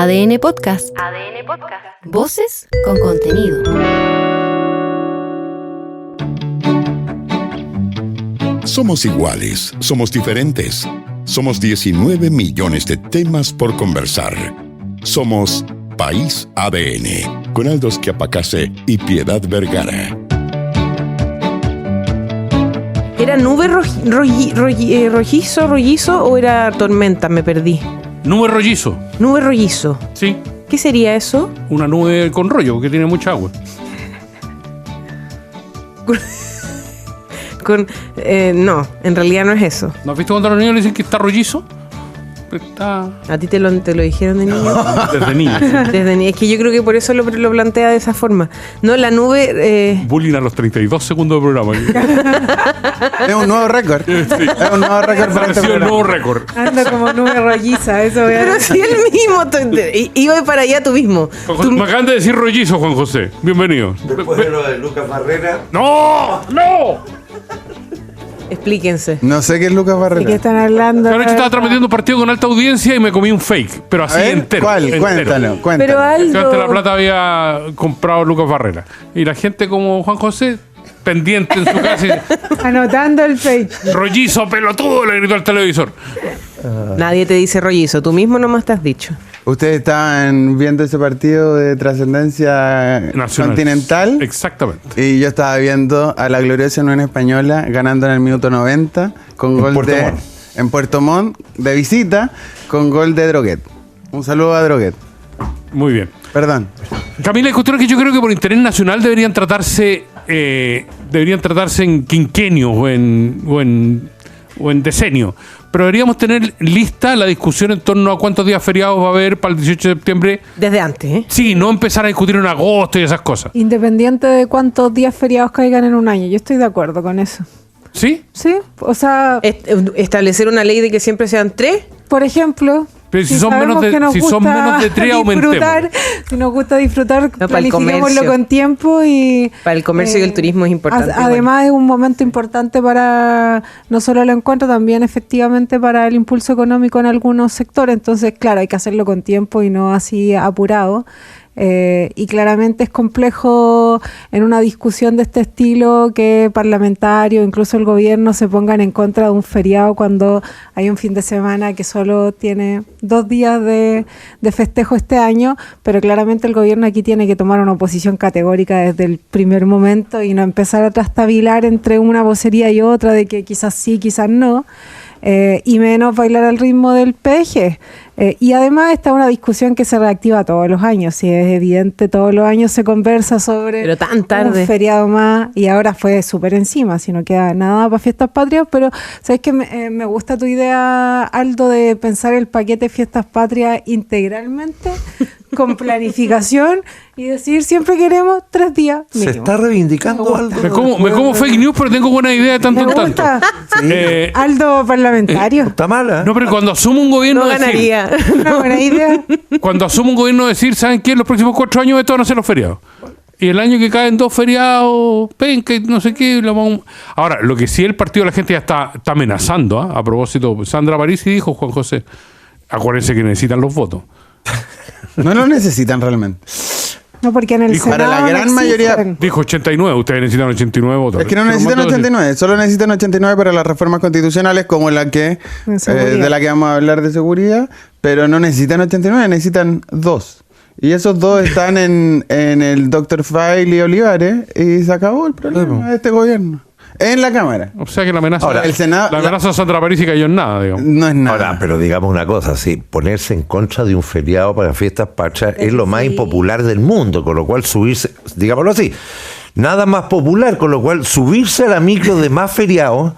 ADN Podcast. ADN Podcast. Voces con contenido. Somos iguales, somos diferentes. Somos 19 millones de temas por conversar. Somos País ADN, con Aldo Schiapacase y Piedad Vergara. ¿Era nube rollizo o era tormenta? Me perdí. Nube rollizo. Nube rollizo. Sí. ¿Qué sería eso? Una nube con rollo, porque tiene mucha agua. No, en realidad no es eso. ¿No has visto cuando a los niños le dicen que está rollizo? Está... ¿A ti te lo dijeron de niño? Desde niño. Desde niño. Es que yo creo que por eso lo plantea de esa forma. No, la nube... Bullying a los 32 segundos de programa. Es un nuevo récord. Sí. Es un nuevo récord para este Ha sido un programa. nuevo récord. Anda como nube rolliza, eso. Pero si él mismo... Iba para allá tú mismo. Me acaban de decir rollizo, Juan José. Bienvenido. Después de lo de Lucas Barrera. ¡No! ¡No! Explíquense. No sé qué es Lucas ¿De qué Barrera. están hablando? Anoche estaba transmitiendo un partido con alta audiencia y me comí un fake, pero así A ver, entero. ¿cuál? entero. Cuéntalo. Pero Que antes la Aldo... plata había comprado Lucas Barrera. Y la gente como Juan José, pendiente en su casa, y, Anotando el fake. rollizo, pelotudo, le gritó al televisor. Nadie te dice rollizo. Tú mismo nomás te has dicho. Ustedes estaban viendo ese partido de trascendencia Nacional. continental. Exactamente. Y yo estaba viendo a la gloriosa Unión Española ganando en el minuto 90 con gol Puerto Montt. en Puerto Montt de visita con gol de Droguet. Un saludo a Droguet. Muy bien. Perdón. Camila, hay cuestiones que yo creo que por interés nacional deberían tratarse en quinquenio o en decenio. Pero deberíamos tener lista la discusión en torno a cuántos días feriados va a haber para el 18 de septiembre. Desde antes, ¿eh? Sí, no empezar a discutir en agosto y esas cosas. Independiente de cuántos días feriados caigan en un año. Yo estoy de acuerdo con eso. ¿Sí? Sí, o sea, Establecer una ley de que siempre sean 3. por ejemplo... Pero si son sabemos menos de- que nos si son gusta menos de 3, disfrutar, si nos gusta disfrutar, para el planifiquémoslo comercio. con tiempo y... Para el comercio y el turismo es importante. Además es un momento importante para no solo el encuentro, también efectivamente para el impulso económico en algunos sectores. Entonces, claro, hay que hacerlo con tiempo y no así apurado. Y claramente es complejo en una discusión de este estilo que parlamentarios, incluso el gobierno, se pongan en contra de un feriado cuando hay un fin de semana que solo tiene 2 días de festejo este año, pero claramente el gobierno aquí tiene que tomar una posición categórica desde el primer momento y no empezar a trastabilar entre una vocería y otra de que quizás sí, quizás no. Y menos bailar al ritmo del PG. Y además está una discusión que se reactiva todos los años. Si es evidente, todos los años se conversa sobre Pero tan tarde. un feriado más y ahora fue súper encima, si no queda nada para Fiestas Patrias. Pero sabes que me gusta tu idea, Aldo, de pensar el paquete Fiestas Patrias integralmente, con planificación y decir siempre queremos 3 días Se mínimo. está reivindicando algo. Me como fake news, pero tengo buena idea de tanto Me en tanto. gusta. Eh, Aldo parlamentario. Está mala. no, pero cuando asumo un gobierno No decir, ganaría. Una buena idea. cuando asumo un gobierno decir, ¿saben qué? En los próximos 4 años esto van a ser los feriados. Y el año que caen 2 feriados, penca, y no sé qué. Ahora, lo que sí el partido de la gente ya está amenazando, ¿ah? A propósito, Sandra Parisi dijo, Juan José, acuérdense que necesitan los votos. No lo necesitan realmente. No, porque en el Dijo, Senado para la gran no mayoría- existen. Dijo 89, ustedes necesitan 89 votos. Es que no Pero necesitan ¿cuánto decir? 89, solo necesitan 89 para las reformas constitucionales como la que En seguridad. de la que vamos a hablar de seguridad, pero no necesitan 89, necesitan 2. Y esos 2 están en el Dr. File y Olivares y se acabó el problema de este gobierno. En la Cámara. O sea que la amenaza, Ahora, el Senado- la amenaza de Sandra Parisi cayó en nada, digamos. No es nada. Ahora, pero digamos una cosa, sí, ponerse en contra de un feriado para Fiestas Patrias es lo más impopular del mundo, con lo cual subirse, digámoslo así, nada más popular, con lo cual subirse a la micro de más feriados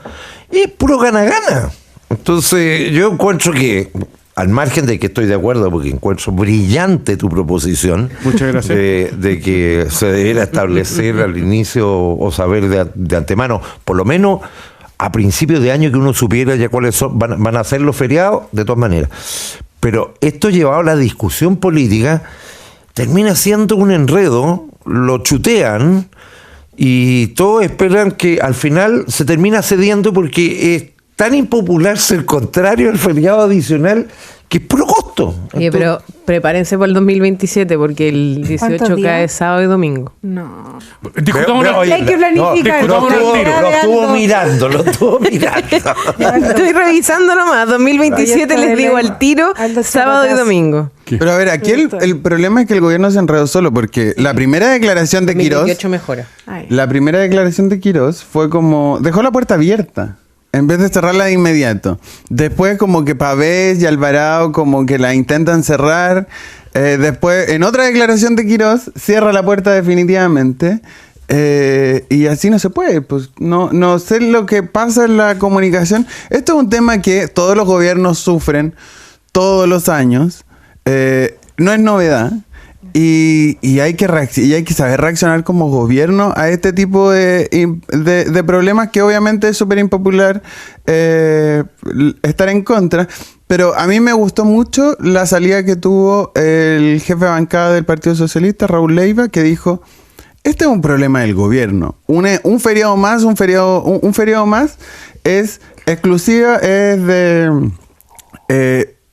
es puro gana-gana. Entonces, yo encuentro que, al margen de que estoy de acuerdo, porque encuentro brillante tu proposición, Muchas gracias. de que se debiera establecer al inicio o saber de antemano, por lo menos a principios de año, que uno supiera ya cuáles van a ser los feriados, de todas maneras. Pero esto llevado a la discusión política termina siendo un enredo, lo chutean y todos esperan que al final se termina cediendo porque es tan impopular ser contrario al feriado adicional que es puro costo. Oye, pero prepárense para el 2027 porque el 18 cae sábado y domingo. No. Discutamos Hay que planificar. Lo estuvo mirando. Estoy revisando nomás. 2027 les digo al tiro, sábado y domingo. Pero a ver, aquí el problema es que el gobierno se enredó solo porque la primera declaración de Quirós... 2028 mejora. La primera declaración de Quirós fue como... Dejó la puerta abierta en vez de cerrarla de inmediato. Después como que Pavés y Alvarado como que la intentan cerrar. Después, en otra declaración de Quirós, cierra la puerta definitivamente. Y así no se puede. Pues no sé lo que pasa en la comunicación. Esto es un tema que todos los gobiernos sufren todos los años. No es novedad. Y hay que saber reaccionar como gobierno a este tipo de problemas que obviamente es súper impopular estar en contra. Pero a mí me gustó mucho la salida que tuvo el jefe de bancada del Partido Socialista, Raúl Leiva, que dijo: este es un problema del gobierno. Un feriado más es exclusiva, es de...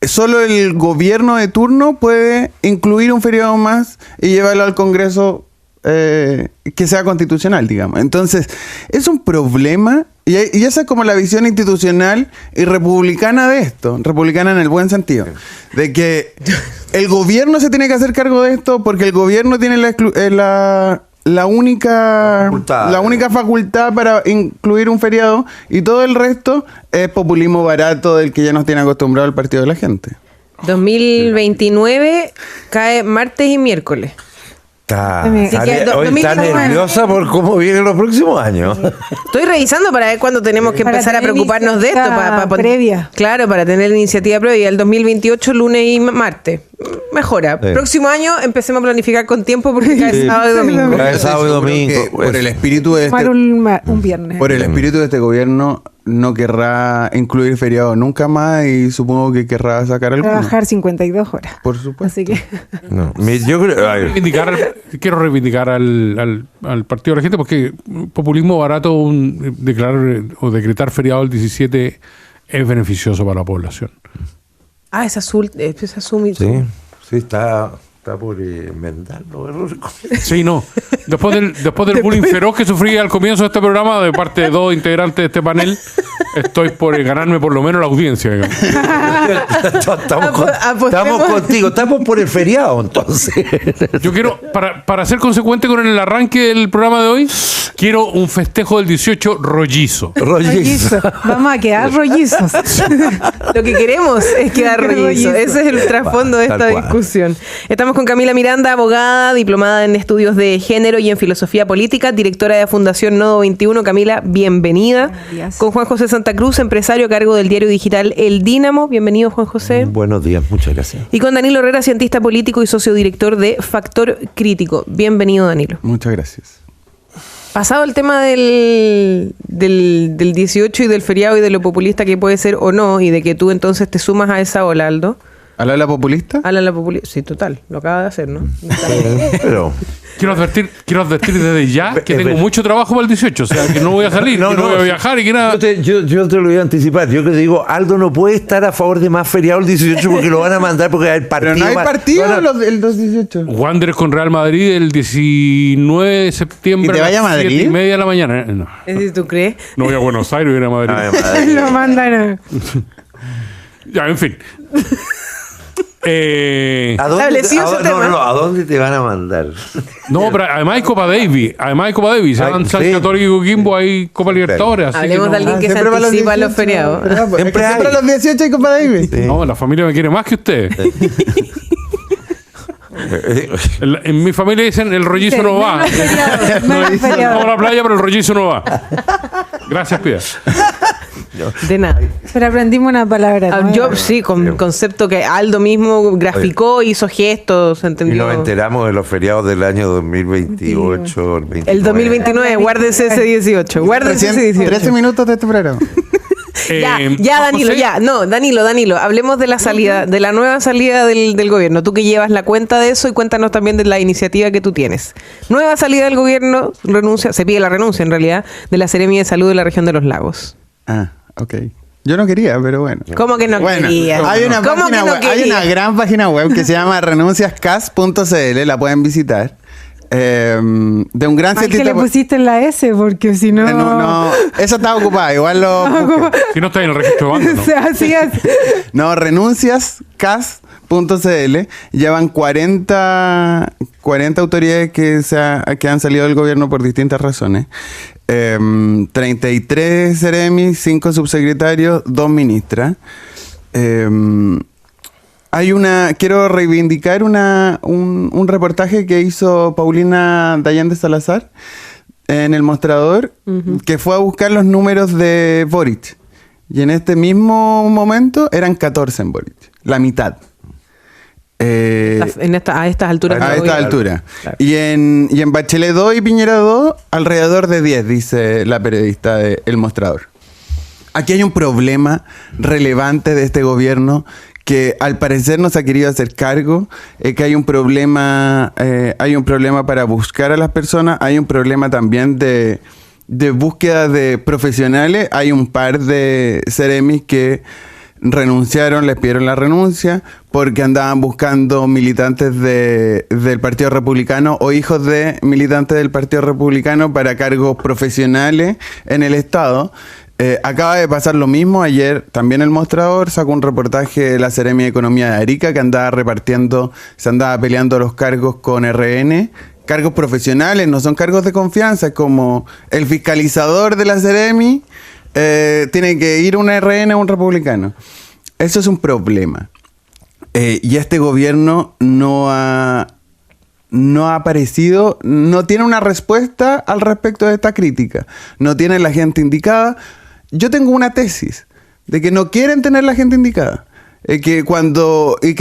solo el gobierno de turno puede incluir un feriado más y llevarlo al Congreso que sea constitucional, digamos. Entonces, es un problema y esa es como la visión institucional y republicana de esto, republicana en el buen sentido, de que el gobierno se tiene que hacer cargo de esto porque el gobierno tiene la única facultad para incluir un feriado y todo el resto es populismo barato del que ya nos tiene acostumbrado el partido de la gente. 2029 cae martes y miércoles. Hoy está nerviosa por cómo vienen los próximos años. Estoy revisando para ver cuándo tenemos que empezar a preocuparnos de esto. Previa. Claro, para tener la iniciativa previa. El 2028, lunes y martes. Mejora. Próximo año empecemos a planificar con tiempo porque cae sábado y domingo. Cae sábado y domingo. Por el espíritu de un viernes. Por el espíritu de este gobierno no querrá incluir feriado nunca más y supongo que querrá sacar alguno. Trabajar 52 horas. Por supuesto. Así que... No, yo creo... Quiero reivindicar al Partido de la Gente porque populismo barato declarar o decretar feriado el 17 es beneficioso para la población. Es azul. Sí, está por enmendarlo. Sí, no. Después del bullying feroz que sufrí al comienzo de este programa de parte de dos integrantes de este panel, estoy por ganarme por lo menos la audiencia. Estamos contigo, estamos por el feriado, entonces. Yo quiero, para ser consecuente con el arranque del programa de hoy, quiero un festejo del 18 rollizo. Vamos a quedar rollizos. Lo que queremos es quedar rollizos. Ese es el trasfondo de esta discusión. Estamos con Camila Miranda, abogada, diplomada en estudios de género y en filosofía política, directora de la Fundación Nodo 21. Camila, bienvenida. Con Juan José Santa Cruz, empresario a cargo del diario digital El Dínamo. Bienvenido, Juan José. Buenos días, muchas gracias. Y con Danilo Herrera, cientista político y socio director de Factor Crítico. Bienvenido, Danilo. Muchas gracias. Pasado el tema del 18 y del feriado y de lo populista que puede ser o no, y de que tú entonces te sumas a esa ola, Aldo. ¿A la populista? A la populista, sí, total. Lo acaba de hacer, ¿no? Pero... Quiero advertir desde ya que tengo mucho trabajo para el 18, o sea, que no voy a salir, no voy a viajar y que nada. Yo te lo voy a anticipar. Yo que te digo, Aldo no puede estar a favor de más feriado el 18 porque lo van a mandar porque hay partido. Pero no hay partido el 18. Wanderers con Real Madrid el 19 de septiembre. ¿Y te vaya a Madrid? 7:30 de la mañana. No. Es decir, ¿tú crees? No voy a Buenos Aires, voy a Madrid. Lo mandan. Ya, en fin. ¿A dónde te van a mandar? No, pero además hay Copa Davis. Se dan San Católico y Coquimbo, hay Copa Libertadores. Hablemos de alguien que se anticipa a los feriados. Siempre a los 18 hay Copa Davis. Sí. No, la familia me quiere más que usted. En mi familia dicen el rollizo no va. Vamos a la playa, pero el rollizo no va. Gracias, Pia. De nada. Pero aprendimos una palabra. Yo sí, con concepto que Aldo mismo graficó, hizo gestos, entendió. Y nos enteramos de los feriados del año 2028. El 2029, guárdese ese 18. Guárdese ese 18. 13 minutos de tu programa. Ya, Danilo, ya. No, Danilo. Hablemos de la salida, de la nueva salida del gobierno. Tú que llevas la cuenta de eso y cuéntanos también de la iniciativa que tú tienes. Nueva salida del gobierno, se pide la renuncia en realidad, de la Seremia de Salud de la región de los Lagos. Ok. Yo no quería, pero bueno. ¿Cómo que no quería? Hay una gran página web que se llama renunciascas.cl, la pueden visitar. De un gran cientista. ¿Qué le pusiste en la S? Porque si no... No, esa estaba ocupada, igual lo busqué. Si no está en el registro de banco, ¿no? Así es. No, renunciascas.cl. Llevan 40 autoridades que han salido del gobierno por distintas razones. 33 seremis, 5 subsecretarios, 2 ministras. Quiero reivindicar un reportaje que hizo Paulina Dayán de Salazar en El Mostrador, que fue a buscar los números de Boric. Y en este mismo momento eran 14 en Boric, la mitad. A estas alturas. A esta altura. Claro. Y en Bachelet 2 y Piñera 2, alrededor de 10, dice la periodista de El Mostrador. Aquí hay un problema relevante de este gobierno que al parecer no se ha querido hacer cargo, que hay un problema para buscar a las personas, hay un problema también de búsqueda de profesionales. Hay un par de seremis que renunciaron, les pidieron la renuncia porque andaban buscando militantes del Partido Republicano o hijos de militantes del Partido Republicano para cargos profesionales en el Estado. Acaba de pasar lo mismo. Ayer también El Mostrador sacó un reportaje de la Seremi de Economía de Arica que se andaba peleando los cargos con RN. Cargos profesionales, no son cargos de confianza, como el fiscalizador de la Seremi tiene que ir un RN o un republicano. Eso es un problema. Y este gobierno no ha aparecido, no tiene una respuesta al respecto de esta crítica. No tiene la gente indicada. Yo tengo una tesis de que no quieren tener la gente indicada. Que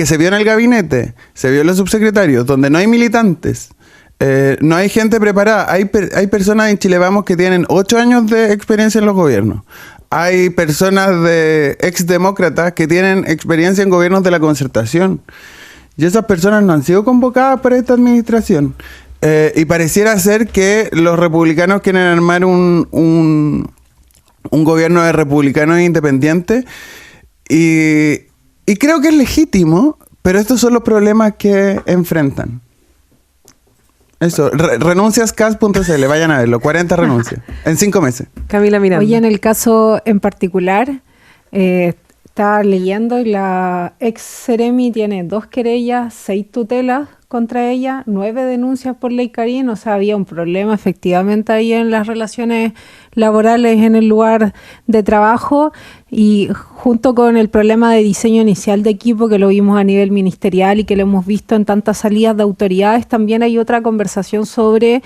se vio en el gabinete, se vio en los subsecretarios, donde no hay militantes. No hay gente preparada. Hay personas en Chile Vamos que tienen 8 años de experiencia en los gobiernos. Hay personas de exdemócratas que tienen experiencia en gobiernos de la Concertación. Y esas personas no han sido convocadas para esta administración. Y pareciera ser que los republicanos quieren armar un gobierno de republicanos independientes. Y creo que es legítimo, pero estos son los problemas que enfrentan. Eso, renunciascas.cl, vayan a verlo, 40 renuncias en 5 meses. Camila Miranda. Oye, en el caso en particular, estaba leyendo y la ex Seremi tiene 2 querellas, 6 tutelas contra ella, 9 denuncias por ley Karin. O sea, había un problema efectivamente ahí en las relaciones laborales en el lugar de trabajo, y junto con el problema de diseño inicial de equipo que lo vimos a nivel ministerial y que lo hemos visto en tantas salidas de autoridades, también hay otra conversación sobre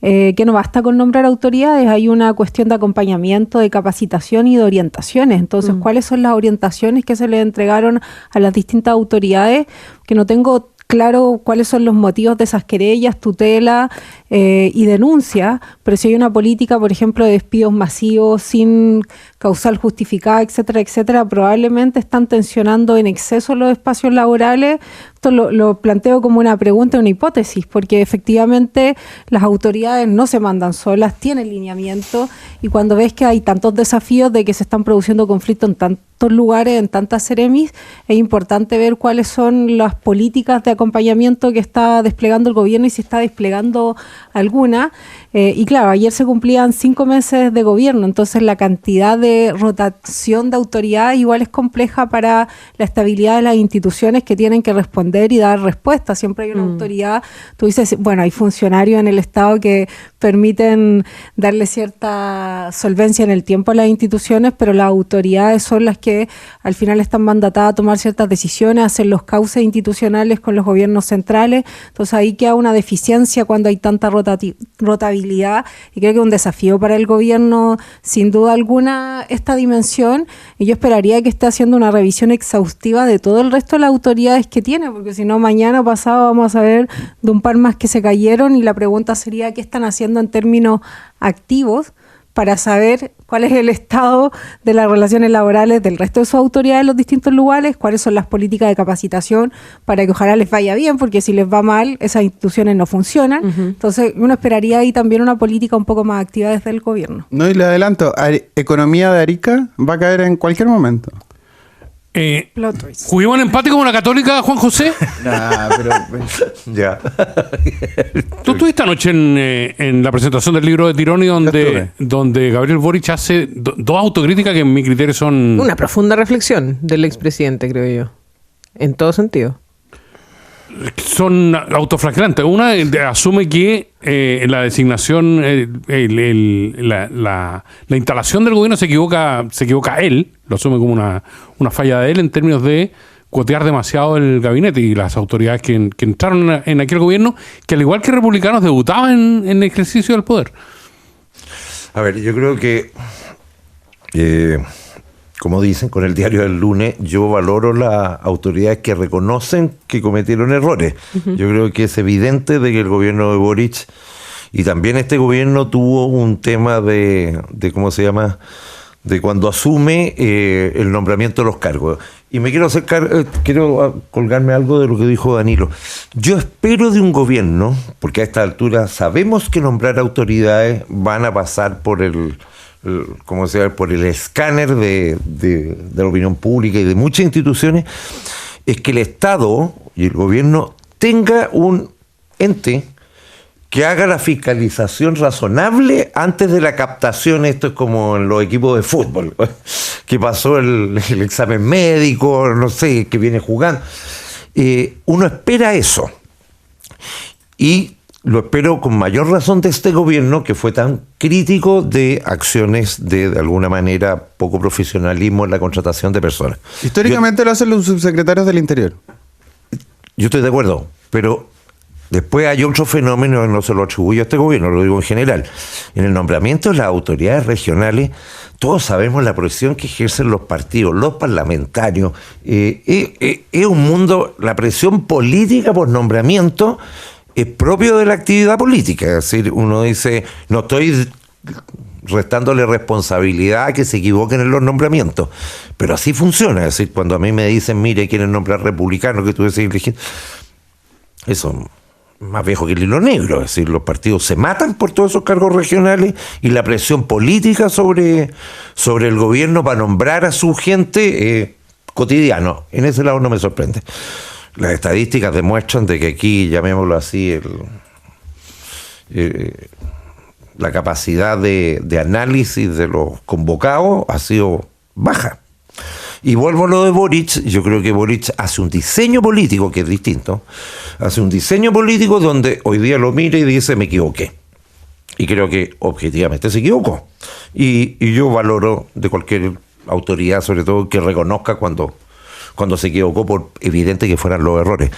que no basta con nombrar autoridades, hay una cuestión de acompañamiento, de capacitación y de orientaciones. Entonces, ¿cuáles son las orientaciones que se le entregaron a las distintas autoridades? Que no tengo claro cuáles son los motivos de esas querellas, tutela y denuncia, pero si hay una política, por ejemplo, de despidos masivos sin causal justificada, etcétera, etcétera, probablemente están tensionando en exceso los espacios laborales. Esto lo planteo como una pregunta, una hipótesis, porque efectivamente las autoridades no se mandan solas, tienen lineamiento, y cuando ves que hay tantos desafíos de que se están produciendo conflictos en tantos lugares, en tantas seremis, es importante ver cuáles son las políticas de acompañamiento que está desplegando el gobierno y si está desplegando alguna. Y claro, ayer se cumplían 5 meses de gobierno, entonces la cantidad de rotación de autoridades igual es compleja para la estabilidad de las instituciones que tienen que responder y dar respuesta. Siempre hay una autoridad. Tú dices, bueno, hay funcionarios en el Estado que permiten darle cierta solvencia en el tiempo a las instituciones, pero las autoridades son las que al final están mandatadas a tomar ciertas decisiones, a hacer los cauces institucionales con los gobiernos centrales. Entonces ahí queda una deficiencia cuando hay tanta rotabilidad, y creo que es un desafío para el gobierno sin duda alguna esta dimensión, y yo esperaría que esté haciendo una revisión exhaustiva de todo el resto de las autoridades que tiene, porque si no, mañana o pasado vamos a ver de un par más que se cayeron, y la pregunta sería qué están haciendo en términos activos para saber cuál es el estado de las relaciones laborales del resto de sus autoridades en los distintos lugares, cuáles son las políticas de capacitación para que ojalá les vaya bien, porque si les va mal, esas instituciones no funcionan. Entonces, uno esperaría ahí también una política un poco más activa desde el gobierno. No, y le adelanto, economía de Arica va a caer en cualquier momento. ¿Juguemos en empate como la Católica, Juan José? Nah, pero... Ya. Tú estuviste anoche en la presentación del libro de Tironi donde Gabriel Boric hace dos autocríticas que en mi criterio son... Una profunda reflexión del expresidente, creo yo. En todo sentido. Son autoflagelantes. Una asume que la designación, la instalación del gobierno se equivoca él, lo asume como una falla de él en términos de cuotear demasiado el gabinete y las autoridades que entraron en aquel gobierno, que al igual que republicanos debutaban en el ejercicio del poder. A ver, yo creo que como dicen, con el diario del lunes, yo valoro las autoridades que reconocen que cometieron errores. Yo creo que es evidente de que el gobierno de Boric y también este gobierno tuvo un tema de ¿cómo se llama?, de cuando asume el nombramiento de los cargos. Y me quiero quiero colgarme algo de lo que dijo Danilo. Yo espero de un gobierno, porque a esta altura sabemos que nombrar autoridades van a pasar por ¿cómo se llama?, por el escáner de la opinión pública y de muchas instituciones, es que el Estado y el gobierno tenga un ente que haga la fiscalización razonable antes de la captación. Esto es como en los equipos de fútbol, que pasó el examen médico, no sé, que viene jugando. Uno espera eso. Y lo espero con mayor razón de este gobierno, que fue tan crítico de acciones de alguna manera, poco profesionalismo en la contratación de personas. Históricamente lo hacen los subsecretarios del Interior. Yo estoy de acuerdo, pero después hay otro fenómeno, no se lo atribuyo a este gobierno, lo digo en general. En el nombramiento de las autoridades regionales, todos sabemos la presión que ejercen los partidos, los parlamentarios. Es un mundo, la presión política por nombramiento es propio de la actividad política. Es decir, uno dice, no estoy restándole responsabilidad a que se equivoquen en los nombramientos, pero así funciona. Es decir, cuando a mí me dicen, mire, quieren nombrar republicanos, que tú decís, eso es más viejo que el hilo negro. Es decir, los partidos se matan por todos esos cargos regionales y la presión política sobre el gobierno para nombrar a su gente cotidiano. En ese lado no me sorprende. Las estadísticas demuestran de que aquí, llamémoslo así, la capacidad de análisis de los convocados ha sido baja. Y vuelvo a lo de Boric. Yo creo que Boric hace un diseño político que es distinto. Hace un diseño político donde hoy día lo mira y dice, me equivoqué. Y creo que objetivamente se equivocó. Y yo valoro de cualquier autoridad, sobre todo, que reconozca cuando se equivocó, por evidente que fueran los errores.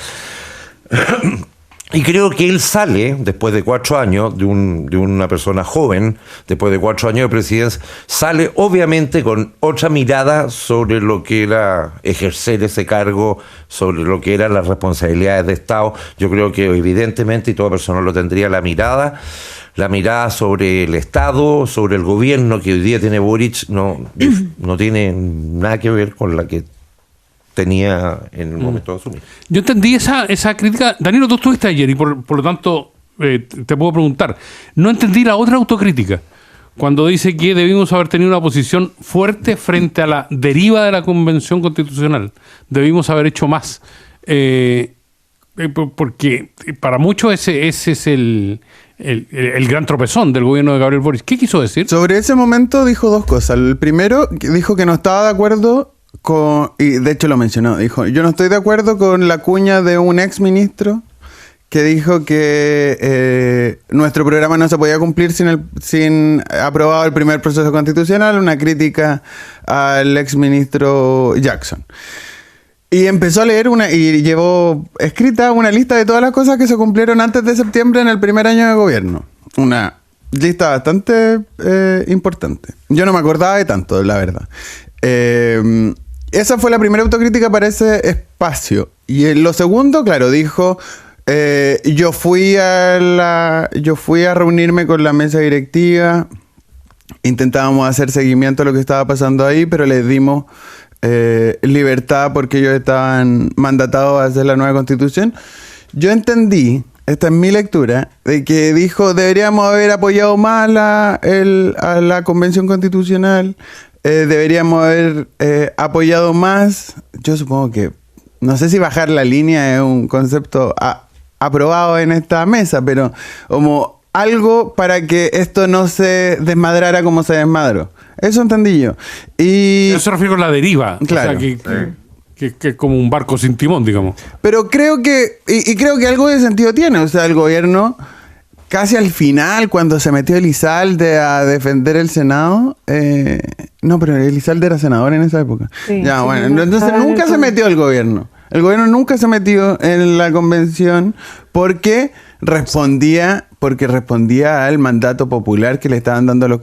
Y creo que él sale, después de 4 años, de una persona joven, después de 4 años de presidencia, sale obviamente con otra mirada sobre lo que era ejercer ese cargo, sobre lo que eran las responsabilidades de Estado. Yo creo que evidentemente, y toda persona lo tendría, la mirada sobre el Estado, sobre el gobierno que hoy día tiene Boric, no tiene nada que ver con la que tenía en el momento de asumir. Yo entendí esa crítica. Danilo, tú estuviste ayer y por lo tanto te puedo preguntar. No entendí la otra autocrítica, cuando dice que debimos haber tenido una posición fuerte frente a la deriva de la Convención Constitucional. Debimos haber hecho más. Porque para muchos ese es el gran tropezón del gobierno de Gabriel Boric. ¿Qué quiso decir? Sobre ese momento dijo 2 cosas. El primero, dijo que no estaba de acuerdo y de hecho lo mencionó, dijo, yo no estoy de acuerdo con la cuña de un ex ministro que dijo que nuestro programa no se podía cumplir sin aprobado el primer proceso constitucional, una crítica al ex ministro Jackson. Y empezó a leer y llevó escrita una lista de todas las cosas que se cumplieron antes de septiembre en el primer año de gobierno. Una lista bastante importante. Yo no me acordaba de tanto, la verdad. Esa fue la primera autocrítica para ese espacio. Y lo segundo, claro, dijo, yo fui a reunirme con la mesa directiva intentábamos hacer seguimiento a lo que estaba pasando ahí, pero les dimos libertad porque ellos estaban mandatados a hacer la nueva constitución. Yo entendí, esta es mi lectura, de que dijo deberíamos haber apoyado más a la convención constitucional, deberíamos haber apoyado más. Yo supongo que, no sé si bajar la línea es un concepto aprobado en esta mesa, pero como algo para que esto no se desmadrara como se desmadró. Eso entendí yo. Y eso se refiere con la deriva. Claro. O sea, que es como un barco sin timón, digamos. Pero creo que, y creo que algo de sentido tiene. O sea, el gobierno, casi al final, cuando se metió Elizalde a defender el Senado, no, pero Elizalde era senador en esa época. Sí, ya, sí, bueno, entonces nunca se metió el gobierno. El gobierno nunca se metió en la convención porque respondía al mandato popular que le estaban dando a los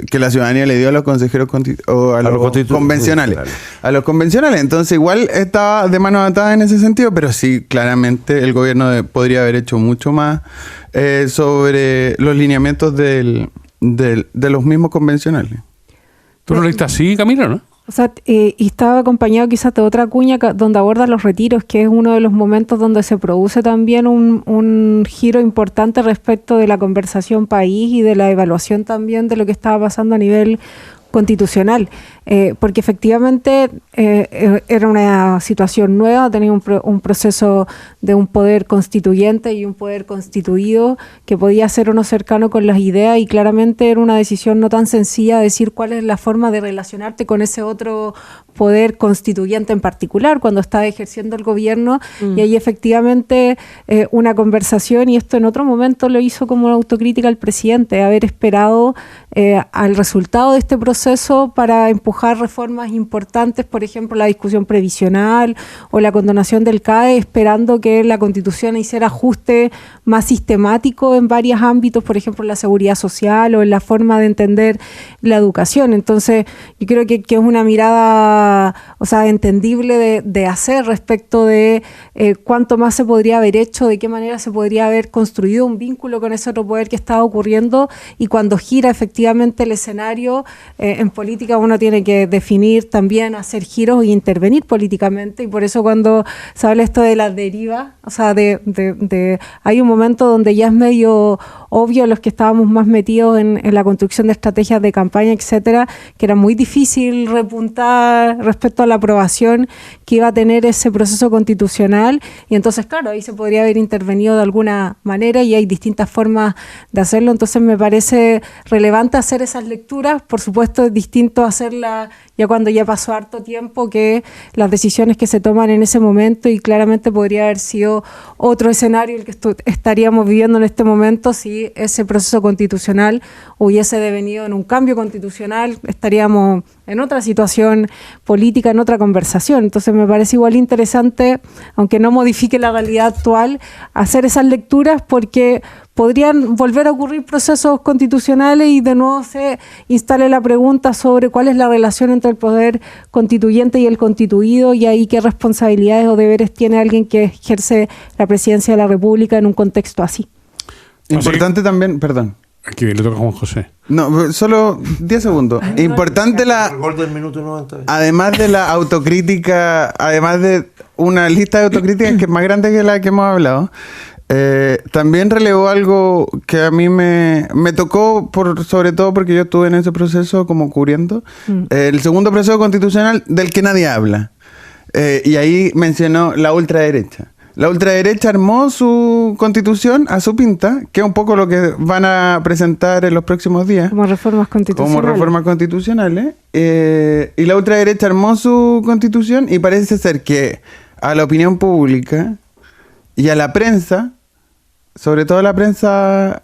que la ciudadanía le dio a los consejeros a los convencionales. A los convencionales. Entonces igual estaba de mano atada en ese sentido, pero sí, claramente el gobierno podría haber hecho mucho más sobre los lineamientos de los mismos convencionales. ¿Tú lo leíste así, Camila, no? O sea, y estaba acompañado quizás de otra cuña donde aborda los retiros, que es uno de los momentos donde se produce también un giro importante respecto de la conversación país y de la evaluación también de lo que estaba pasando a nivel constitucional, porque efectivamente era una situación nueva, tenía un proceso de un poder constituyente y un poder constituido que podía ser o no cercano con las ideas, y claramente era una decisión no tan sencilla decir cuál es la forma de relacionarte con ese otro poder constituyente en particular cuando estás ejerciendo el gobierno. Y ahí efectivamente una conversación, y esto en otro momento lo hizo como autocrítica el presidente, haber esperado al resultado de este proceso para empujar reformas importantes, por ejemplo la discusión previsional o la condonación del CAE, esperando que la Constitución hiciera ajuste más sistemático en varios ámbitos, por ejemplo en la seguridad social o en la forma de entender la educación. Entonces yo creo que es una mirada, o sea, entendible de hacer respecto de cuánto más se podría haber hecho, de qué manera se podría haber construido un vínculo con ese otro poder que estaba ocurriendo, y cuando gira efectivamente el escenario, en política uno tiene que definir también, hacer giros y intervenir políticamente, y por eso cuando se habla esto de la deriva, o sea, hay un momento donde ya es medio obvio los que estábamos más metidos en la construcción de estrategias de campaña, etcétera, que era muy difícil repuntar respecto a la aprobación que iba a tener ese proceso constitucional, y entonces claro, ahí se podría haber intervenido de alguna manera y hay distintas formas de hacerlo. Entonces me parece relevante hacer esas lecturas. Por supuesto es distinto hacerla ya cuando ya pasó harto tiempo que las decisiones que se toman en ese momento, y claramente podría haber sido otro escenario el que estaríamos viviendo en este momento si ese proceso constitucional hubiese devenido en un cambio constitucional, estaríamos en otra situación política, en otra conversación. Entonces me parece igual interesante, aunque no modifique la realidad actual, hacer esas lecturas, porque podrían volver a ocurrir procesos constitucionales y de nuevo se instale la pregunta sobre cuál es la relación entre el poder constituyente y el constituido, y ahí qué responsabilidades o deberes tiene alguien que ejerce la presidencia de la República en un contexto así. Importante también, perdón. Aquí le toca a Juan José. No, solo 10 segundos. Importante El gol del minuto 90. además de la autocrítica, además de una lista de autocríticas que es más grande que la que hemos hablado, también relevó algo que a mí me tocó, sobre todo porque yo estuve en ese proceso como cubriendo, el segundo proceso constitucional del que nadie habla. Y ahí mencionó la ultraderecha. La ultraderecha armó su constitución a su pinta, que es un poco lo que van a presentar en los próximos días. Como reformas constitucionales. Y la ultraderecha armó su constitución, y parece ser que a la opinión pública y a la prensa, sobre todo a la prensa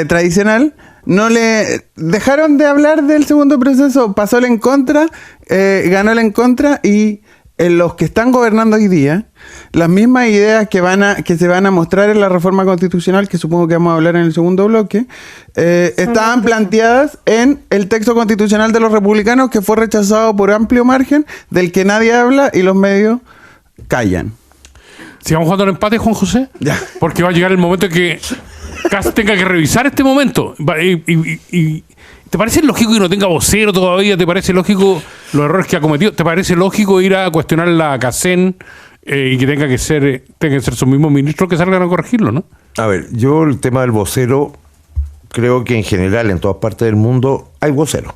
tradicional, no le dejaron de hablar del segundo proceso, pasó el en contra, ganó el en contra, y en los que están gobernando hoy día, las mismas ideas que se van a mostrar en la reforma constitucional, que supongo que vamos a hablar en el segundo bloque, estaban planteadas en el texto constitucional de los republicanos, que fue rechazado por amplio margen, del que nadie habla y los medios callan. ¿Sigamos jugando al empate, Juan José? Ya. Porque va a llegar el momento en que Kast tenga que revisar este momento. Y ¿te parece lógico que no tenga vocero todavía? ¿Te parece lógico los errores que ha cometido? ¿Te parece lógico ir a cuestionar la CACEN y que tenga que ser sus mismos ministros que salgan a corregirlo, ¿no? A ver, yo el tema del vocero, creo que en general en todas partes del mundo hay vocero.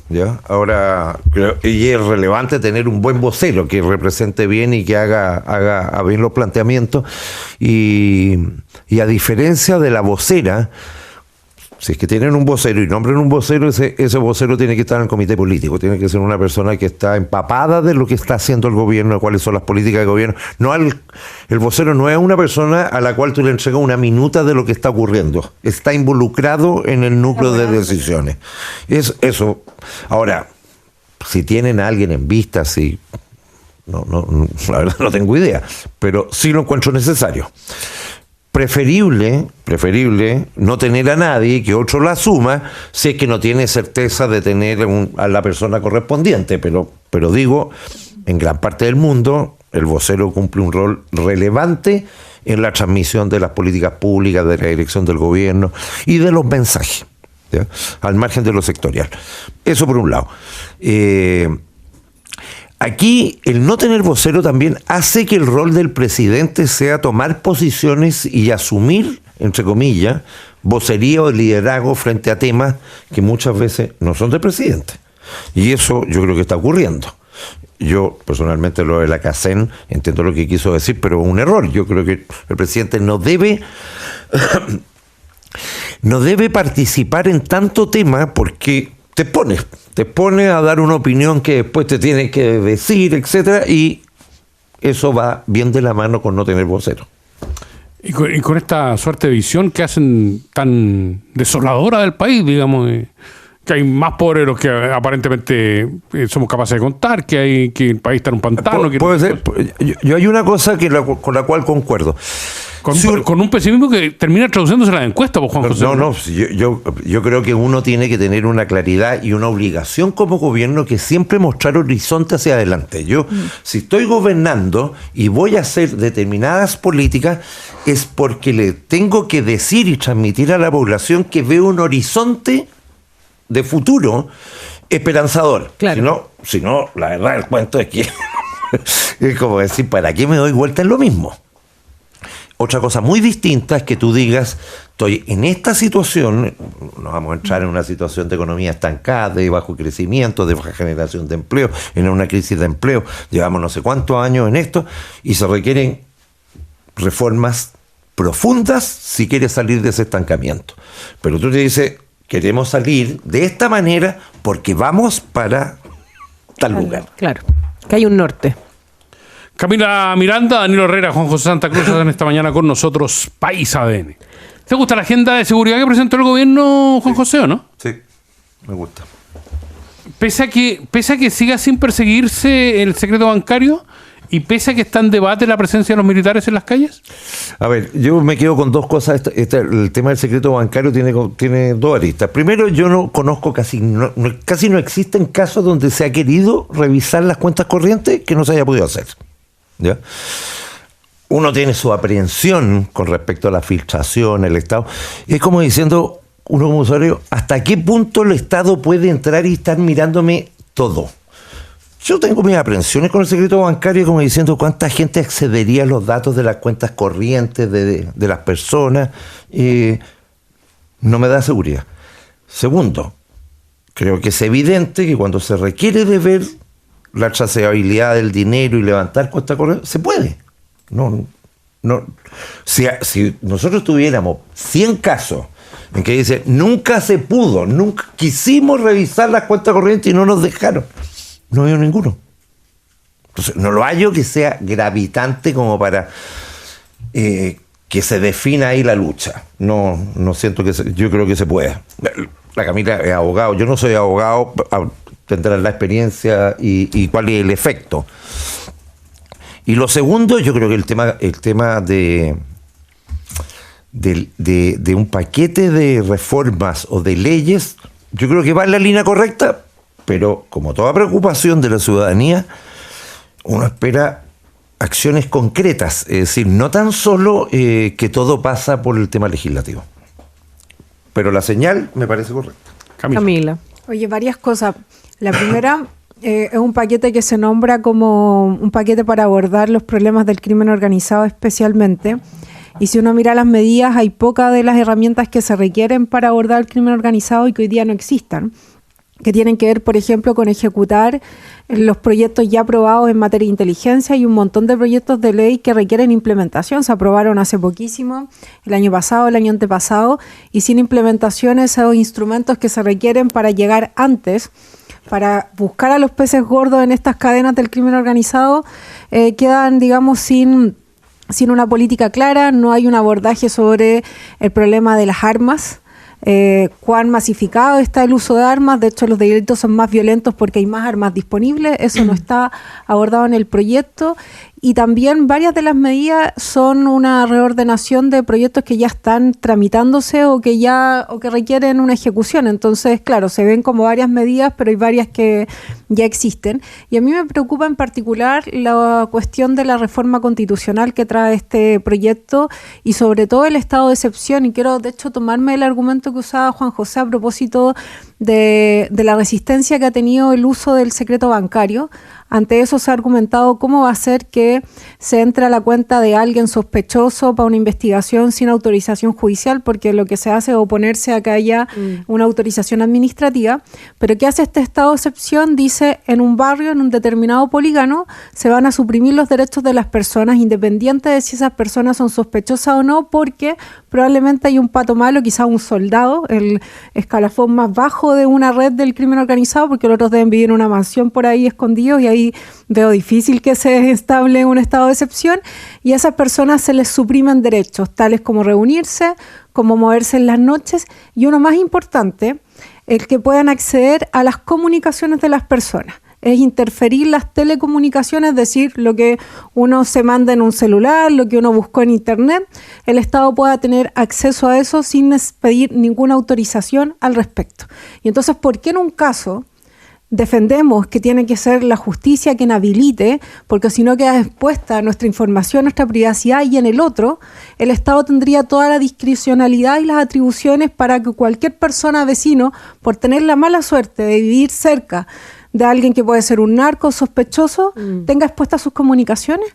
¿Ya? Ahora, y es relevante tener un buen vocero que represente bien y que haga bien los planteamientos. Y a diferencia de la vocera, si es que tienen un vocero y nombran un vocero, ese vocero tiene que estar en el comité político, tiene que ser una persona que está empapada de lo que está haciendo el gobierno, de cuáles son las políticas del gobierno. El vocero no es una persona a la cual tú le entregas una minuta de lo que está ocurriendo, está involucrado en el núcleo de decisiones. Es eso. Ahora, si tienen a alguien en vista, sí, no, la verdad no tengo idea, pero sí lo encuentro necesario. Preferible no tener a nadie que otro la asuma si es que no tiene certeza de tener a la persona correspondiente, pero digo, en gran parte del mundo el vocero cumple un rol relevante en la transmisión de las políticas públicas, de la dirección del gobierno y de los mensajes, ¿ya? Al margen de lo sectorial. Eso por un lado. Aquí el no tener vocero también hace que el rol del presidente sea tomar posiciones y asumir, entre comillas, vocería o liderazgo frente a temas que muchas veces no son del presidente. Y eso yo creo que está ocurriendo. Yo personalmente lo de la CACEN entiendo lo que quiso decir, pero un error. Yo creo que el presidente no debe participar en tanto tema porque te pone a dar una opinión que después te tiene que decir, etcétera, y eso va bien de la mano con no tener vocero. Y con esta suerte de visión que hacen tan desoladora del país, digamos, que hay más pobres de los que aparentemente somos capaces de contar, que el país está en un pantano. Puede ser. Yo hay una cosa con la cual concuerdo. Con un pesimismo que termina traduciéndose en la encuesta, pues, Juan José. No, yo creo que uno tiene que tener una claridad y una obligación como gobierno que siempre mostrar horizonte hacia adelante. Si estoy gobernando y voy a hacer determinadas políticas, es porque le tengo que decir y transmitir a la población que veo un horizonte de futuro esperanzador. Claro. Si no, la verdad, el cuento es que es como decir, ¿para qué me doy vuelta en lo mismo? Otra cosa muy distinta es que tú digas, estoy en esta situación, nos vamos a entrar en una situación de economía estancada, de bajo crecimiento, de baja generación de empleo, en una crisis de empleo, llevamos no sé cuántos años en esto, y se requieren reformas profundas si quieres salir de ese estancamiento. Pero tú te dices, queremos salir de esta manera porque vamos para tal lugar. Claro, que hay un norte. Camila Miranda, Danilo Herrera, Juan José Santa Cruz están esta mañana con nosotros, País ADN. ¿Te gusta la agenda de seguridad que presentó el gobierno, Juan José, o no? Sí, me gusta. Pese a que siga sin perseguirse el secreto bancario y pese a que está en debate la presencia de los militares en las calles. A ver, yo me quedo con dos cosas. El tema del secreto bancario tiene dos aristas. Primero, yo no conozco casi no existen casos donde se ha querido revisar las cuentas corrientes que no se haya podido hacer. ¿Ya? Uno tiene su aprehensión con respecto a la filtración, el Estado. Es como diciendo, uno como usuario, ¿hasta qué punto el Estado puede entrar y estar mirándome todo? Yo tengo mis aprehensiones con el secreto bancario, como diciendo cuánta gente accedería a los datos de las cuentas corrientes de las personas. No me da seguridad. Segundo, creo que es evidente que cuando se requiere de ver la traceabilidad del dinero y levantar cuentas corrientes, se puede. Si nosotros tuviéramos 100 casos en que dice nunca se pudo, nunca quisimos revisar las cuentas corrientes y no nos dejaron, no veo ninguno. Entonces, no lo hallo que sea gravitante como para que se defina ahí la lucha. No siento que yo creo que se puede. La Camila es abogado, yo no soy abogado, tendrá la experiencia y cuál es el efecto. Y lo segundo, yo creo que el tema de un paquete de reformas o de leyes, yo creo que va en la línea correcta, pero como toda preocupación de la ciudadanía, uno espera acciones concretas, es decir, no tan solo que todo pasa por el tema legislativo. Pero la señal me parece correcta. Camila. Oye, varias cosas. La primera es un paquete que se nombra como un paquete para abordar los problemas del crimen organizado especialmente. Y si uno mira las medidas, hay pocas de las herramientas que se requieren para abordar el crimen organizado y que hoy día no existan, que tienen que ver, por ejemplo, con ejecutar los proyectos ya aprobados en materia de inteligencia y un montón de proyectos de ley que requieren implementación. Se aprobaron hace poquísimo, el año pasado, el año antepasado, y sin implementación esos instrumentos que se requieren para llegar antes, para buscar a los peces gordos en estas cadenas del crimen organizado, quedan, digamos, sin una política clara. No hay un abordaje sobre el problema de las armas, cuán masificado está el uso de armas. De hecho, los delitos son más violentos porque hay más armas disponibles. Eso no está abordado en el proyecto. Y también varias de las medidas son una reordenación de proyectos que ya están tramitándose o que requieren una ejecución. Entonces, claro, se ven como varias medidas, pero hay varias que ya existen. Y a mí me preocupa en particular la cuestión de la reforma constitucional que trae este proyecto y sobre todo el estado de excepción. Y quiero, de hecho, tomarme el argumento que usaba Juan José a propósito de la resistencia que ha tenido el uso del secreto bancario. Ante eso se ha argumentado cómo va a ser que se entre a la cuenta de alguien sospechoso para una investigación sin autorización judicial, porque lo que se hace es oponerse a que haya una autorización administrativa. Pero ¿qué hace este estado de excepción? Dice, en un barrio, en un determinado polígono, se van a suprimir los derechos de las personas, independiente de si esas personas son sospechosas o no, porque probablemente hay un pato malo, quizá un soldado, el escalafón más bajo de una red del crimen organizado, porque los otros deben vivir en una mansión por ahí escondidos y ahí veo difícil que se instable un estado de excepción, y a esas personas se les suprimen derechos, tales como reunirse, como moverse en las noches, y uno más importante, el que puedan acceder a las comunicaciones de las personas. Es interferir las telecomunicaciones, es decir, lo que uno se manda en un celular, lo que uno buscó en internet, el Estado pueda tener acceso a eso sin pedir ninguna autorización al respecto. Y entonces, ¿por qué en un caso defendemos que tiene que ser la justicia quien habilite, porque si no queda expuesta nuestra información, nuestra privacidad, y en el otro, el Estado tendría toda la discrecionalidad y las atribuciones para que cualquier persona, vecino, por tener la mala suerte de vivir cerca de alguien que puede ser un narco sospechoso, tenga expuestas sus comunicaciones?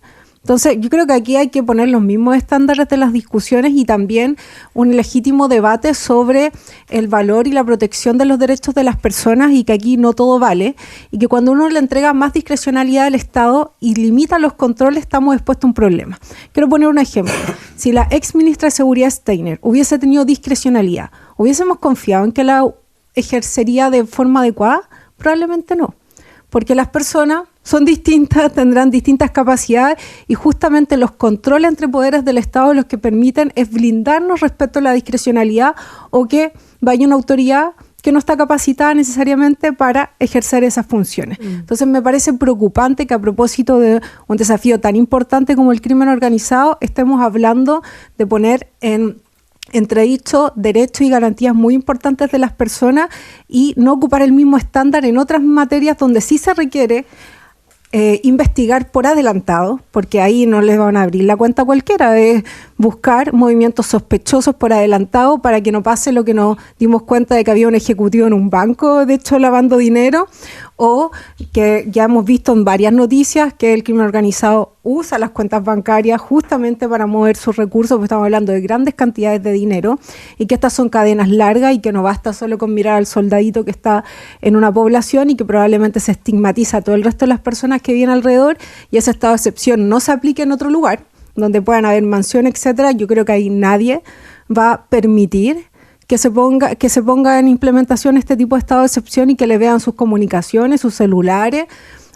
Entonces, yo creo que aquí hay que poner los mismos estándares de las discusiones y también un legítimo debate sobre el valor y la protección de los derechos de las personas, y que aquí no todo vale, y que cuando uno le entrega más discrecionalidad al Estado y limita los controles, estamos expuestos a un problema. Quiero poner un ejemplo. Si la ex ministra de Seguridad Steiner hubiese tenido discrecionalidad, ¿hubiésemos confiado en que la ejercería de forma adecuada? Probablemente no, porque las personas son distintas, tendrán distintas capacidades, y justamente los controles entre poderes del Estado los que permiten es blindarnos respecto a la discrecionalidad, o que vaya una autoridad que no está capacitada necesariamente para ejercer esas funciones. Entonces me parece preocupante que a propósito de un desafío tan importante como el crimen organizado estemos hablando de poner en entredicho derechos y garantías muy importantes de las personas y no ocupar el mismo estándar en otras materias donde sí se requiere investigar por adelantado, porque ahí no les van a abrir la cuenta a cualquiera, es buscar movimientos sospechosos por adelantado para que no pase lo que nos dimos cuenta de que había un ejecutivo en un banco, de hecho, lavando dinero, o que ya hemos visto en varias noticias que el crimen organizado usa las cuentas bancarias justamente para mover sus recursos, porque estamos hablando de grandes cantidades de dinero, y que estas son cadenas largas y que no basta solo con mirar al soldadito que está en una población y que probablemente se estigmatiza a todo el resto de las personas que viven alrededor, y ese estado de excepción no se aplique en otro lugar donde puedan haber mansiones, etcétera. Yo creo que ahí nadie va a permitir que se ponga en implementación este tipo de estado de excepción y que le vean sus comunicaciones, sus celulares.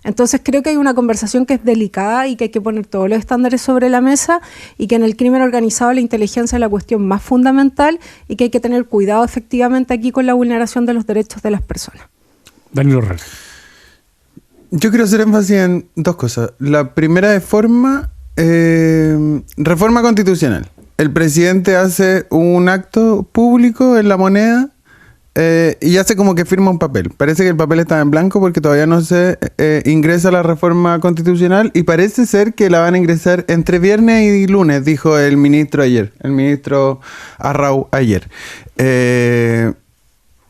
Entonces creo que hay una conversación que es delicada y que hay que poner todos los estándares sobre la mesa, y que en el crimen organizado la inteligencia es la cuestión más fundamental, y que hay que tener cuidado efectivamente aquí con la vulneración de los derechos de las personas. Daniel Herrera. Yo quiero hacer énfasis en dos cosas. La primera es reforma constitucional. El presidente hace un acto público en La Moneda y hace como que firma un papel. Parece que el papel está en blanco porque todavía no se ingresa la reforma constitucional, y parece ser que la van a ingresar entre viernes y lunes, dijo el ministro ayer, el ministro Arrau ayer.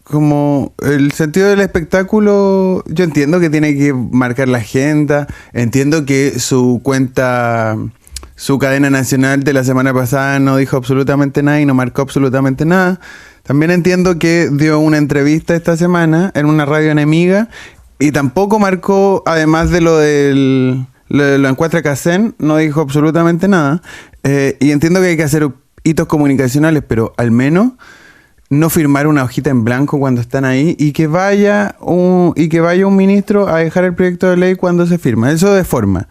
como el sentido del espectáculo, yo entiendo que tiene que marcar la agenda, entiendo que su cadena nacional de la semana pasada no dijo absolutamente nada y no marcó absolutamente nada. También entiendo que dio una entrevista esta semana en una radio enemiga y tampoco marcó, además de lo encuentra Casén, no dijo absolutamente nada. Y entiendo que hay que hacer hitos comunicacionales, pero al menos no firmar una hojita en blanco cuando están ahí y que vaya un ministro a dejar el proyecto de ley cuando se firma. Eso de forma.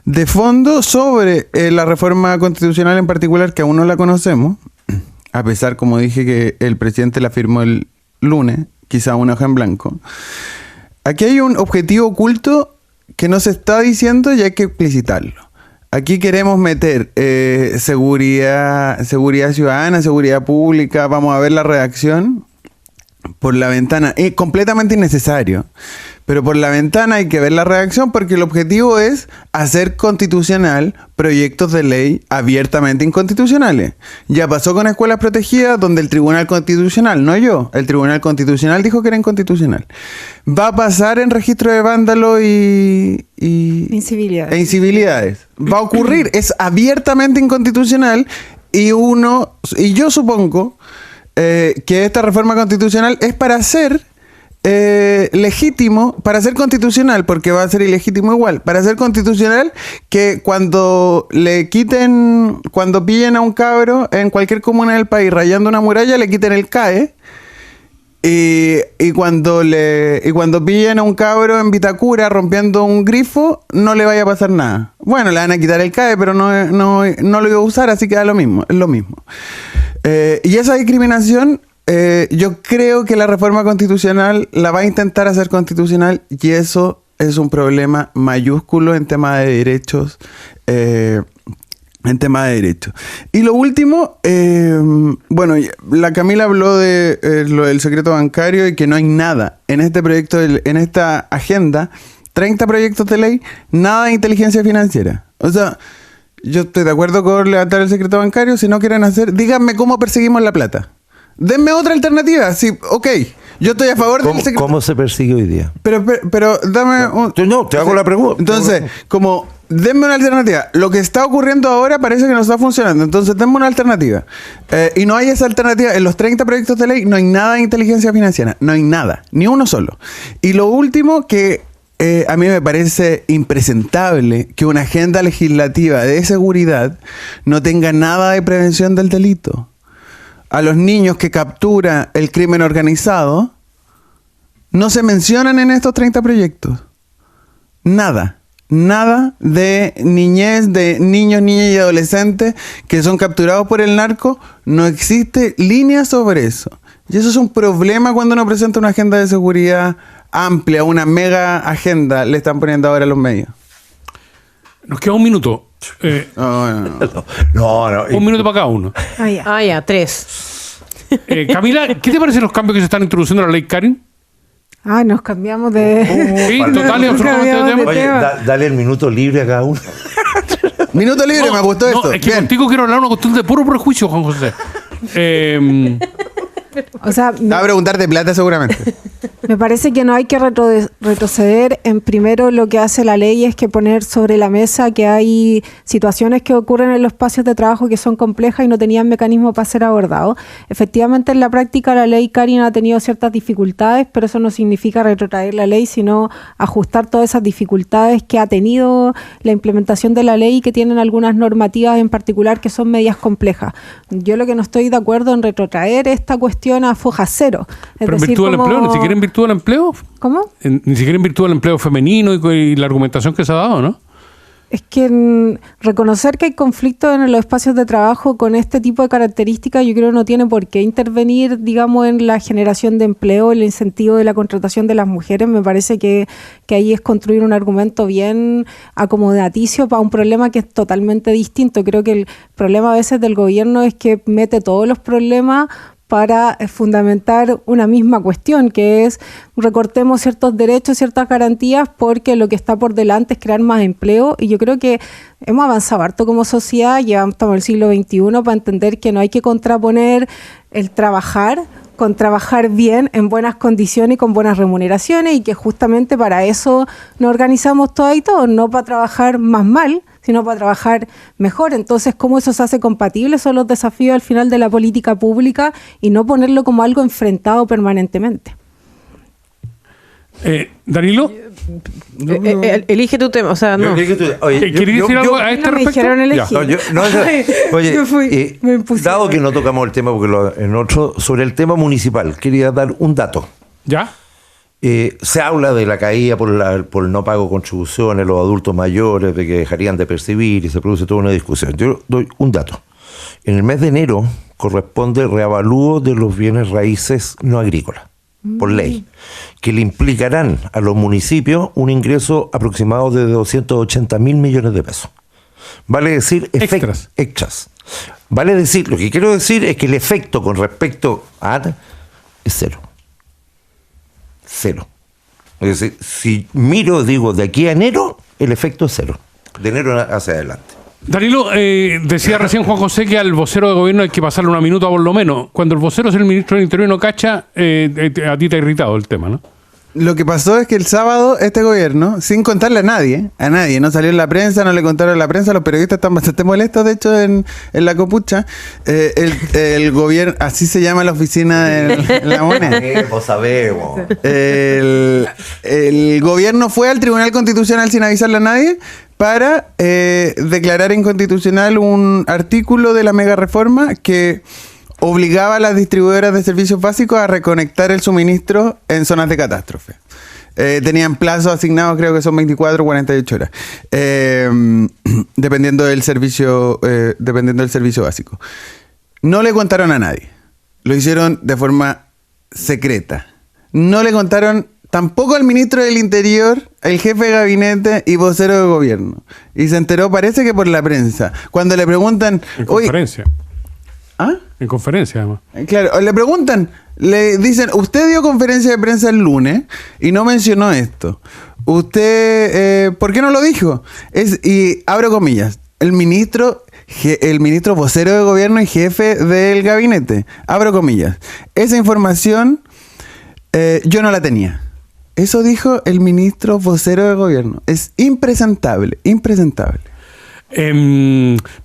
De fondo, sobre la reforma constitucional en particular, que aún no la conocemos, a pesar, como dije, que el presidente la firmó el lunes, quizá una hoja en blanco. Aquí hay un objetivo oculto que no se está diciendo y hay que explicitarlo. Aquí queremos meter seguridad ciudadana, seguridad pública, vamos a ver la redacción por la ventana. Es completamente innecesario, pero por la ventana hay que ver la redacción porque el objetivo es hacer constitucional proyectos de ley abiertamente inconstitucionales. Ya pasó con escuelas protegidas donde el Tribunal Constitucional, no yo, el Tribunal Constitucional dijo que era inconstitucional. Va a pasar en registro de vándalos e incivilidades. Va a ocurrir, es abiertamente inconstitucional y yo supongo que esta reforma constitucional es para ser legítimo, para ser constitucional, porque va a ser ilegítimo igual, para ser constitucional, que cuando pillen a un cabro en cualquier comuna del país rayando una muralla, le quiten el CAE. Y cuando pillen a un cabro en Vitacura rompiendo un grifo, no le vaya a pasar nada. Bueno, le van a quitar el CAE, pero no lo iba a usar, así que da lo mismo, es lo mismo. Y esa discriminación, yo creo que la reforma constitucional la va a intentar hacer constitucional y eso es un problema mayúsculo en tema de derechos. Y lo último, bueno, la Camila habló de lo del secreto bancario y que no hay nada en este proyecto, en esta agenda, 30 proyectos de ley, nada de inteligencia financiera. O sea, yo estoy de acuerdo con levantar el secreto bancario. Si no quieren hacer, díganme cómo perseguimos la plata. Denme otra alternativa. Sí, ok, yo estoy a favor del secreto. ¿Cómo se persigue hoy día? Pero dame No, te hago la pregunta. Entonces, denme una alternativa. Lo que está ocurriendo ahora parece que no está funcionando. Entonces, denme una alternativa. Y no hay esa alternativa. En los 30 proyectos de ley no hay nada de inteligencia financiera. No hay nada. Ni uno solo. Y lo último que a mí me parece impresentable que una agenda legislativa de seguridad no tenga nada de prevención del delito. A los niños que captura el crimen organizado no se mencionan en estos 30 proyectos. Nada de niñez, de niños, niñas y adolescentes que son capturados por el narco. No existe línea sobre eso. Y eso es un problema cuando uno presenta una agenda de seguridad amplia, una mega agenda, le están poniendo ahora los medios. Nos queda un minuto. No. Un minuto para cada uno. Ya, 3. Camila, ¿qué te parecen los cambios que se están introduciendo en la ley Karin? Nos cambiamos de... Sí, total y absolutamente de tema. Oye, dale el minuto libre a cada uno. Minuto libre, me gustó esto. Es que contigo quiero hablar una cuestión de puro prejuicio, Juan José. O sea, va a preguntar de plata seguramente. Me parece que no hay que retroceder. En primero, lo que hace la ley es que poner sobre la mesa que hay situaciones que ocurren en los espacios de trabajo que son complejas y no tenían mecanismo para ser abordados. Efectivamente, en la práctica la ley Karin ha tenido ciertas dificultades, pero eso no significa retrotraer la ley, sino ajustar todas esas dificultades que ha tenido la implementación de la ley y que tienen algunas normativas en particular que son medias complejas. Yo lo que no estoy de acuerdo en retrotraer esta cuestión a foja cero. Pero en virtud del empleo, ni siquiera en virtud del empleo. ¿Cómo? Ni siquiera en virtud del empleo femenino y la argumentación que se ha dado, ¿no? Es que reconocer que hay conflictos en los espacios de trabajo con este tipo de características, yo creo que no tiene por qué intervenir, digamos, en la generación de empleo, el incentivo de la contratación de las mujeres. Me parece que ahí es construir un argumento bien acomodaticio para un problema que es totalmente distinto. Creo que el problema a veces del gobierno es que mete todos los problemas para fundamentar una misma cuestión, que es recortemos ciertos derechos, ciertas garantías, porque lo que está por delante es crear más empleo. Y yo creo que hemos avanzado harto como sociedad, estamos en el siglo XXI, para entender que no hay que contraponer el trabajar con trabajar bien, en buenas condiciones y con buenas remuneraciones, y que justamente para eso nos organizamos todas y todos, no para trabajar más mal, sino para trabajar mejor. Entonces, ¿cómo eso se hace compatible? Son los desafíos al final de la política pública y no ponerlo como algo enfrentado permanentemente. Danilo, elige tu tema, o sea, no. Oye, ¿quieres decir algo a este respecto? Dado que no tocamos el tema, porque en otro, sobre el tema municipal, quería dar un dato. ¿Ya? Se habla de la caída por el no pago de contribuciones, los adultos mayores, de que dejarían de percibir, y se produce toda una discusión. Yo doy un dato. En el mes de enero corresponde reavalúo de los bienes raíces no agrícolas, por ley, que le implicarán a los municipios un ingreso aproximado de 280.000 millones de pesos. Vale decir, extras. Vale decir, lo que quiero decir es que el efecto con respecto a es cero. Es decir, si miro, digo, de aquí a enero, el efecto es cero. De enero hacia adelante. Danilo, decía recién Juan José que al vocero de gobierno hay que pasarle una minuta por lo menos. Cuando el vocero es el ministro del Interior y no cacha, a ti te ha irritado el tema, ¿no? Lo que pasó es que el sábado este gobierno, sin contarle a nadie, no salió en la prensa, no le contaron a la prensa, los periodistas están bastante molestos, de hecho, en la copucha, el gobierno, así se llama la oficina en la moneda. Sabemos. El gobierno fue al Tribunal Constitucional sin avisarle a nadie para declarar inconstitucional un artículo de la mega reforma que obligaba a las distribuidoras de servicios básicos a reconectar el suministro en zonas de catástrofe. Tenían plazos asignados, creo que son 24 o 48 horas, dependiendo del servicio básico. No le contaron a nadie. Lo hicieron de forma secreta. No le contaron tampoco al ministro del Interior, el jefe de gabinete y vocero de gobierno. Y se enteró, parece que por la prensa. Cuando le preguntan... En conferencia. ¿Ah? En conferencia, además. Claro, le preguntan, le dicen, usted dio conferencia de prensa el lunes y no mencionó esto. Usted, ¿por qué no lo dijo? Y abro comillas, el ministro vocero de gobierno y jefe del gabinete, abro comillas, esa información yo no la tenía. Eso dijo el ministro vocero de gobierno. Es impresentable.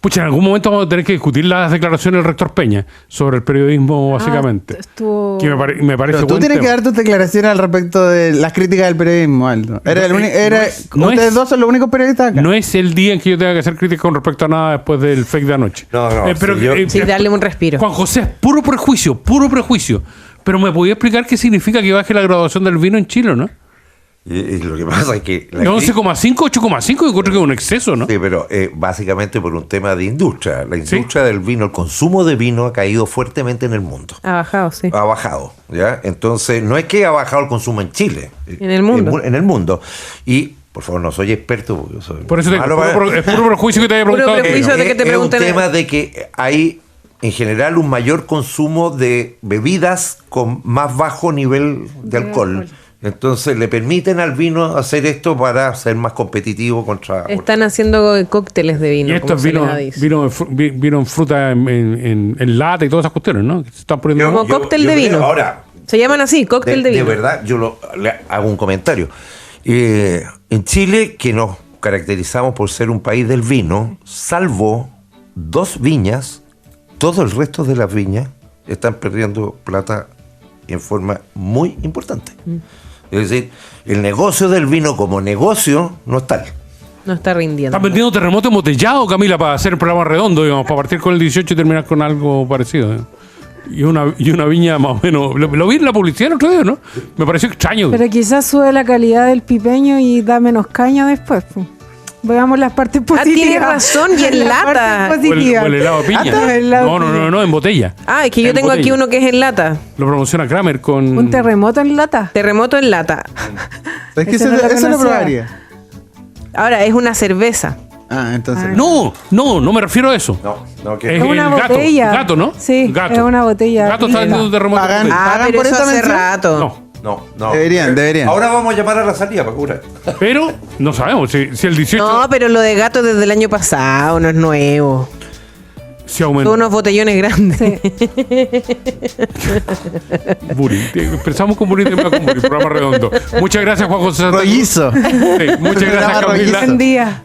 Pucha, en algún momento vamos a tener que discutir las declaraciones del rector Peña sobre el periodismo, básicamente. Que me parece. Pero tú tienes que dar tus declaraciones al respecto de las críticas del periodismo, Aldo. Ustedes dos son los únicos periodistas acá. No es el día en que yo tenga que hacer crítica con respecto a nada después del fake de anoche. Sí, darle un respiro. Juan José, puro prejuicio. Pero ¿me podía explicar qué significa que baje la graduación del vino en Chile, no? Y lo que pasa es que... 11,5, 8,5, encuentro que es un exceso, ¿no? Sí, pero básicamente por un tema de industria. La industria del vino, el consumo de vino ha caído fuertemente en el mundo. Ha bajado, sí. Ha bajado, ¿ya? Entonces, no es que ha bajado el consumo en Chile. En el mundo. En el mundo. Y, por favor, no soy experto. Porque soy por eso es puro prejuicio que te haya preguntado. Puro prejuicio de que te pregunten. Es un tema de que hay, en general, un mayor consumo de bebidas con más bajo nivel de alcohol. Entonces le permiten al vino hacer esto para ser más competitivo contra... Están haciendo cócteles de vino. Y esto es vino en fruta, en lata y todas esas cuestiones, ¿no? Se están poniendo como cóctel de vino. Ahora, se llaman así, cóctel de vino. De verdad, le hago un comentario. En Chile, que nos caracterizamos por ser un país del vino, salvo 2 viñas, todo el resto de las viñas están perdiendo plata en forma muy importante. Es decir, el negocio del vino como negocio no está. No está rindiendo. Están vendiendo terremoto embotellado, Camila, para hacer el programa redondo, digamos, para partir con el 18 y terminar con algo parecido. Y una viña más o menos... Lo vi en la publicidad el otro día, ¿no? Me pareció extraño. Pero quizás sube la calidad del pipeño y da menos caña después, pues. Veamos las partes positivas. Tienes razón, y en lata. O el helado de piña. No, en botella. Es que yo tengo aquí uno que es en lata. Lo promociona Kramer con... ¿Un terremoto en lata? Terremoto en lata. Es que eso lo probaría. Ahora, es una cerveza. Entonces. No me refiero a eso. No, que Es una el botella. gato, ¿no? Sí, gato. es una botella. Gato está en un terremoto. Pagan. Pero por eso esta hace mención? rato. No. Deberían. Ahora vamos a llamar a la salida para curar. Pero no sabemos si el 18 No, pero lo de gato desde el año pasado, no es nuevo. se aumentó. Son unos botellones grandes. Buri. Empezamos con Buri, terminamos con Buri. Programa redondo. Muchas gracias, Juan José Santa Cruz. Rollizo. Sí, muchas gracias, Camila. Buen día.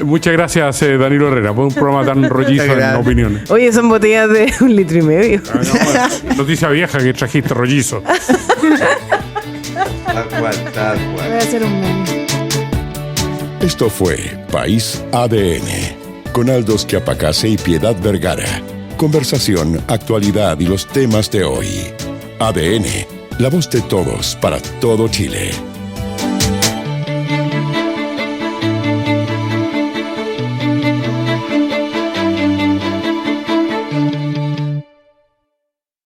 Muchas gracias, Danilo Herrera, por un programa tan rollizo Muchas en gracias. opiniones. Oye, son botellas de 1,5 litros. Noticia vieja que trajiste rollizo. Tal cual. Voy a hacer un meme. Esto fue País ADN, con Aldo Schiapacase y Piedad Vergara. Conversación, actualidad y los temas de hoy. ADN, la voz de todos para todo Chile.